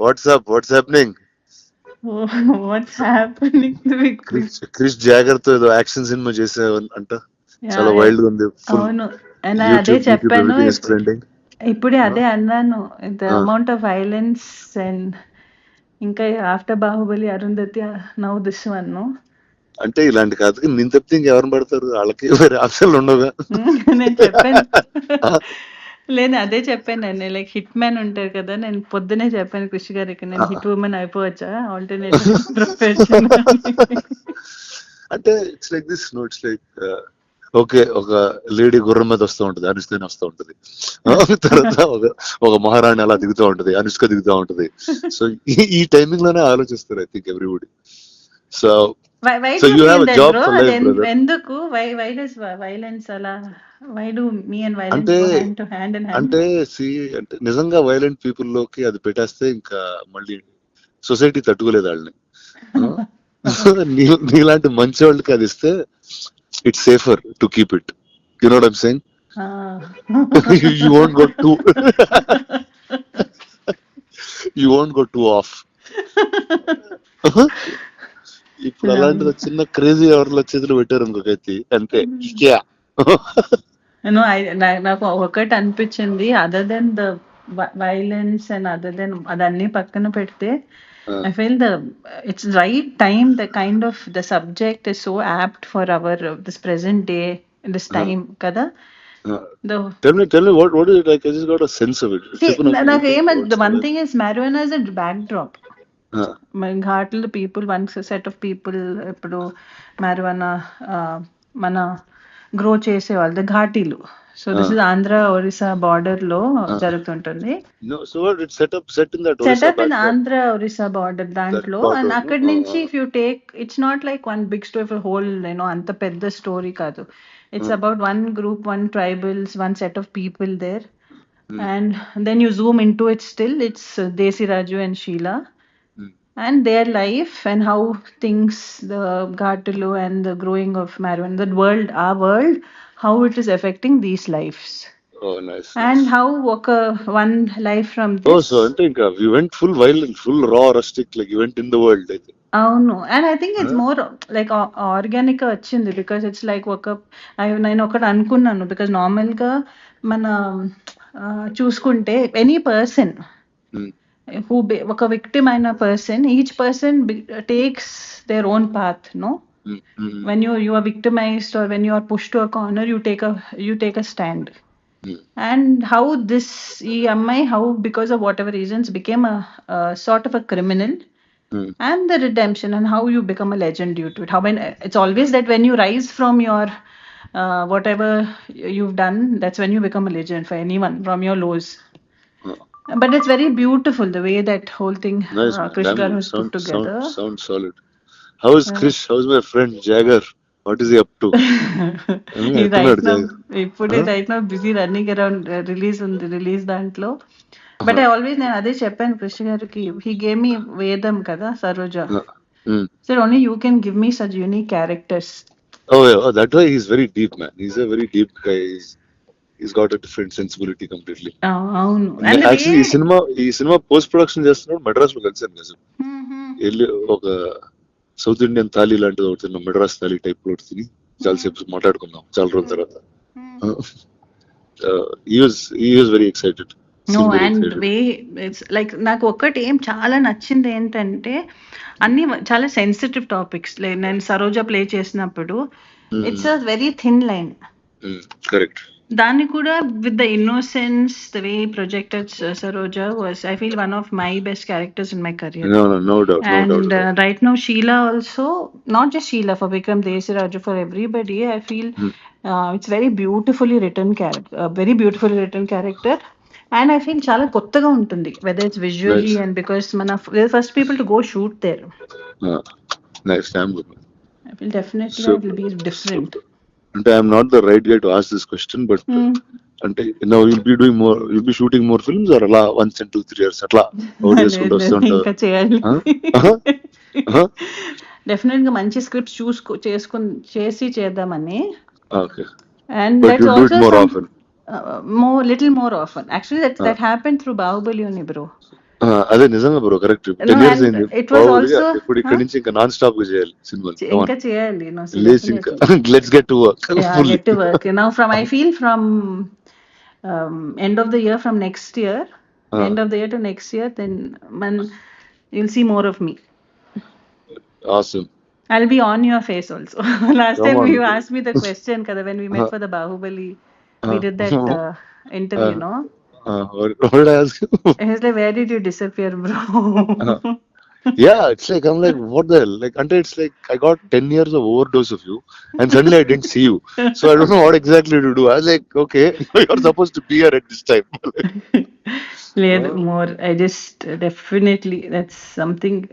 Watts happening? What's happening with Krish జాగర్ తో ఏదో యాక్షన్ సినిమా చేసావు అంట. చాలా వైల్డ్ గా ఉంది. ఫుల్ అవును. నేను అదే యూట్యూబ్ చెప్పాను. Everything is trending. ఇప్పుడే అదే అన్నాను. The amount of violence and ఇంకా after Baahubali, Arundhati, now this one. అంటే ఇలాంటి కథకి నేను తప్పితే ఇంకెవరిని పడతారు? వాళ్ళకి వేరే ఆప్షన్లు ఉండవుగా. నేను చెప్పాను. లేదు అదే చెప్పాను నేను. లైక్ హిట్ మ్యాన్ ఉంటారు కదా, నేను పొద్దునే చెప్పాను కృషి గారికి, నేను హిట్ ఉమెన్ అయిపోవచ్చా ఆల్టర్నేటివ్ ప్రొఫెషన్. అంటే it's like this no, it's like okay, ఒక లేడీ గుర్రం మీద వస్తూ ఉంటది, అనుష్కని వస్తూ ఉంటది. తర్వాత ఒక మహారాణి అలా దిగుతూ ఉంటది, అనుష్క దిగుతూ ఉంటది. సో ఈ టైమింగ్ లోనే ఆలోచిస్తారు I think everybody. So Why so do you you feel have that, job bro? For life brother. ఎందుకు why does violence అలా, why do me and violence అంటే go hand to hand in hand? అంటే C అంటే నిజంగా violent people లోకి అది పెట్టేస్తే ఇంకా మళ్ళీ సొసైటీ తట్టుకోలేదు వాళ్ళని. నీలాంటి మంచి వాళ్ళకి అది ఇస్తే it's safer to keep it. You know what I'm saying? You won't go two you won't go two of. ఇప్పుడు అలాంటిది చిన్న క్రేజీ ఎవరిలో చేతులు పెట్టారు ఇంకొకటి అంతే. నాకు ఒకటి అనిపించింది, other than the violence and other than అదన్నీ పక్కన పెడితే, I feel it's right time, the kind of the subject is so apt for our this present day, this time kada. Tell me what is it like? I just got a sense of it. See, the one thing is marijuana is a backdrop. ఘాట్లు people, one set of people ఇప్పుడు marijuana మన grow చేసేవాళ్ళు ఘాటీలు. So this is Andhra Orissa border లో జరుగుతుంటుంది. Setup in Andhra Orissa border దాంట్లో. And అక్కడి నుంచి if you take, it's not like one big story for whole, అంత పెద్ద స్టోరీ కాదు. It's about one group, one tribals, one set of people there. And then you zoom into it, still it's Desi Raju and Sheila and their life and how things, the Ghatalu and the growing of marijuana, the world, our world, how it is affecting these lives. Oh, nice. And how one life from this. Oh, so I think we went full violent, full raw, rustic, like you went in the world, I think. అవును. And I think it's more like organic గా వచ్చింది, because it's like నేను ఒకటి అనుకున్నాను, because normal గా మన చూసుకుంటే any person who ఒక విక్టిమ్ అయిన person, each person takes their own path, no. when you are victimized or when you are pushed to a corner, you take a stand. And how this ఈ అమ్మాయి, how because of whatever reasons became a sort of a criminal, and the redemption and how you become a legend due to it. It's always that when you rise from your whatever you've done, that's when you become a legend for anyone from your lows. But it's very beautiful the way that whole thing Krish Garu has put together. Sounds solid. How is Krish? How's my friend Jagger? What is he up to? He's right now busy running around release దాంట్లో. But I always, నేను అదే చెప్పాను కృష్ణ గారికి, he gave me వేదం కదా, Saroja. Sir only you can give me such unique characters. Oh, that way he's very deep, man. He's a very deep guy. He's got a different sensibility completely. అవును. Actually ఈ cinema post production చేస్తున్నాడు మద్రాస్ లో కలిసాను నిజం. వెళ్ళి ఒక south Indian thali లాంటిది ఒకటి తిన్నాం, మెడ్రాస్ థాలీ టైప్ లో తిని చాలాసేపు మాట్లాడుకున్నాం చాలా రోజుల తర్వాత. he was very excited. No, and way it's like, నాకు ఒక్కటి ఏం చాలా నచ్చింది ఏంటంటే, అన్ని చాలా సెన్సిటివ్ టాపిక్స్. నేను సరోజా ప్లే చేసినప్పుడు it's a very thin line. Correct. దాన్ని కూడా with the innocence, the way projected Saroja was, I feel, one of my best characters in my career. No doubt. And right now Sheila also, not just Sheila, for Vikram, Desi Raju, for everybody, I feel it's very beautifully written character, very beautifully written character. And I feel చాలా కొత్తగా ఉంటుంది, whether it's visually and because we're the first people to go shoot there. Nice. I feel definitely it will be different. అంటే I'm not the right guy to ask this question, but అంటే now you'll be shooting more films or అలా once in 2-3 years అట్లా out చేసుకుంటూ వస్తుంటారు? ఇంకా చేయాలి. Definite గా మంచి స్క్రిప్ట్స్ చేసి చేద్దామని. Okay. And But that's you'll do it also more often. little more often. Actually that happened through Bahubali only, bro. అదే నిజంగా bro correct. No, 10 years and అయింది. it was బాహుబలిగా also, ఇప్పుడు ఇక్కడ నుంచి ఇంకా నాన్ స్టాప్ గా చేయాలి సినిమాలు. ఇంకా చేయాలి. No, so లేచి ఇంకా definitely. Let's get to work Yeah, fully. get to work. Now I feel from end of the year, from next year, end of the year to next year, then you'll see more of me. Awesome. I'll be on your face also. Last Come time on. you asked me the question, kada, when we met for the Bahubali, we did that interview, no? What did I ask you? He was like, where did you disappear, bro? Yeah, it's like I'm like, what the hell? Like, until it's like I got 10 years of overdose of you, and suddenly I didn't see you. So I don't know what exactly to do. I was like, okay, you're supposed to be here at this time. లేదు more I just definitely that's something.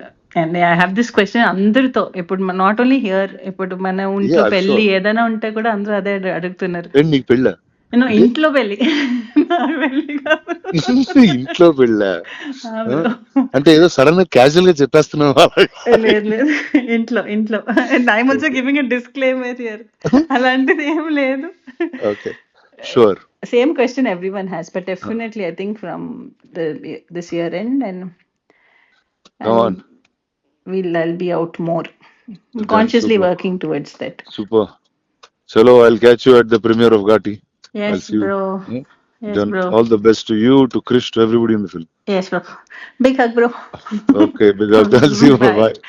And I have this question అందరితో, ఇప్పుడు not only here, ఇప్పుడు మన ఇంట్లో Yeah, పెళ్లి sure. ఏదైనా ఉంటే కూడా అందరూ అదే అడుగుతున్నారు. ఏంటి నీకు పెళ్ళా? నేను ఇంట్లో పెళ్లి, నాకు పెళ్లి కాదు. ఇంట్లో పెళ్ళా? ఆ bro. అంటే ఏదో సడన్ గా క్యాజువల్ గా చెప్పేస్తున్నావు. లేదు లేదు, ఇంట్లో ఇంట్లో. And I'm also giving a disclaimer here, అలాంటిది ఏం లేదు. Okay, sure. Same question everyone has, but definitely I think from this year end, and Come on. I'll be out more. I'm consciously super. working towards that. Super. Chalo, I'll catch you at the premiere of Ghati. I'll Yes, see you. bro. Hmm? Yes, Then bro. all the best to you, to Krish, to everybody in the film. Yes, bro. Big hug, bro. Okay, big hug. I'll see you. Bye. Bye.